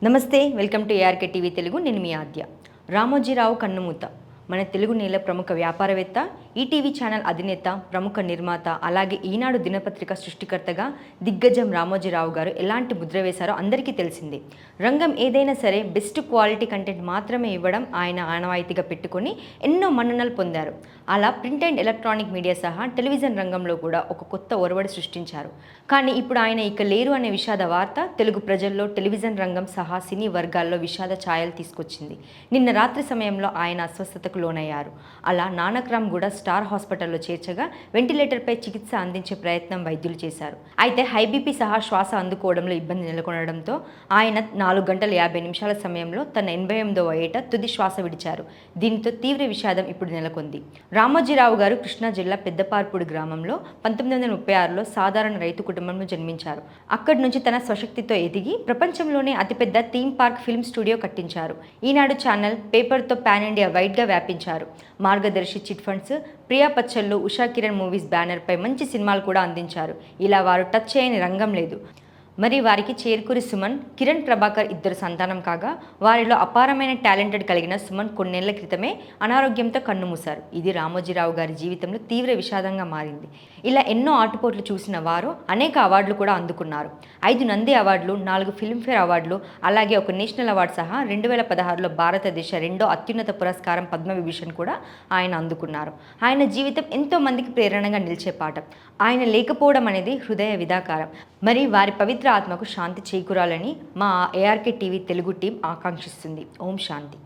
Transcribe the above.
నమస్తే, welcome to ARK TV Telugu. నేను మీ ఆద్య. రామోజీరావు కన్నుమూత మన తెలుగు నేల ప్రముఖ వ్యాపారవేత్త, ఈటీవీ ఛానల్ అధినేత, ప్రముఖ నిర్మాత, అలాగే ఈనాడు దినపత్రిక సృష్టికర్తగా దిగ్గజం రామోజీరావు గారు ఎలాంటి ముద్ర వేశారో అందరికీ తెలిసిందే. రంగం ఏదైనా సరే బెస్ట్ క్వాలిటీ కంటెంట్ మాత్రమే ఇవ్వడం ఆయన ఆనవాయితీగా పెట్టుకొని ఎన్నో మన్ననలు పొందారు. అలా ప్రింట్ అండ్ ఎలక్ట్రానిక్ మీడియా సహా టెలివిజన్ రంగంలో కూడా ఒక కొత్త ఒరవడి సృష్టించారు. కానీ ఇప్పుడు ఆయన ఇక లేరు అనే విషాద వార్త తెలుగు ప్రజల్లో, టెలివిజన్ రంగం సహా సినీ వర్గాల్లో విషాద ఛాయలు తీసుకొచ్చింది. నిన్న రాత్రి సమయంలో ఆయన అస్వస్థతకు లోనయ్యారు. అలా నానక్రామ్ గూడ స్టార్ హాస్పిటల్లో చేర్చగా వెంటిలేటర్పై చికిత్స అందించే ప్రయత్నం వైద్యులు చేశారు. అయితే హై బీపీ సహా శ్వాస అందుకోవడంలో ఇబ్బంది నెలకొనడంతో ఆయన 4 గంటల 50 నిమిషాల సమయంలో తన 88వ ఏట తుది శ్వాస విడిచారు. దీంతో తీవ్ర విషాదం ఇప్పుడు నెలకొంది. రామోజీరావు గారు కృష్ణా జిల్లా పెద్దపార్పూడి గ్రామంలో 1936లో సాధారణ రైతు కుటుంబంలో జన్మించారు. అక్కడి నుంచి తన స్వశక్తితో ఎదిగి ప్రపంచంలోనే అతిపెద్ద థీమ్ పార్క్ ఫిల్మ్ స్టూడియో కట్టించారు. ఈనాడు ఛానల్, పేపర్తో పాన్ ఇండియా వైడ్గా వ్యాపించారు. మార్గదర్శి, చిట్ ఫండ్స్, ప్రియా పచ్చళ్ళు, ఉషా కిరణ్ మూవీస్ బ్యానర్పై మంచి సినిమాలు కూడా అందించారు. ఇలా వారు టచ్ చేయని రంగం లేదు. మరి వారికి చేర్కూరి సుమన్, కిరణ్ ప్రభాకర్ ఇద్దరు సంతానం కాగా వారిలో అపారమైన టాలెంటెడ్ కలిగిన సుమన్ కొన్నేళ్ల క్రితమే అనారోగ్యంతో కన్నుమూశారు. ఇది రామోజీరావు గారి జీవితంలో తీవ్ర విషాదంగా మారింది. ఇలా ఎన్నో ఆటుపోట్లు చూసిన వారు అనేక అవార్డులు కూడా అందుకున్నారు. 5 నంది అవార్డులు, 4 ఫిల్మ్ఫేర్ అవార్డులు, అలాగే ఒక నేషనల్ అవార్డు సహా 2016లో భారతదేశ 2వ అత్యున్నత పురస్కారం పద్మవిభూషణ్ కూడా ఆయన అందుకున్నారు. ఆయన జీవితం ఎంతో మందికి ప్రేరణగా నిలిచే పాఠం. ఆయన లేకపోవడం అనేది హృదయ విదాకారం. మరి వారి పవిత్ర ఆత్మకు శాంతి చేకూరాలని మా ఏఆర్కే టీవీ తెలుగు టీం ఆకాంక్షిస్తుంది. ఓం శాంతి.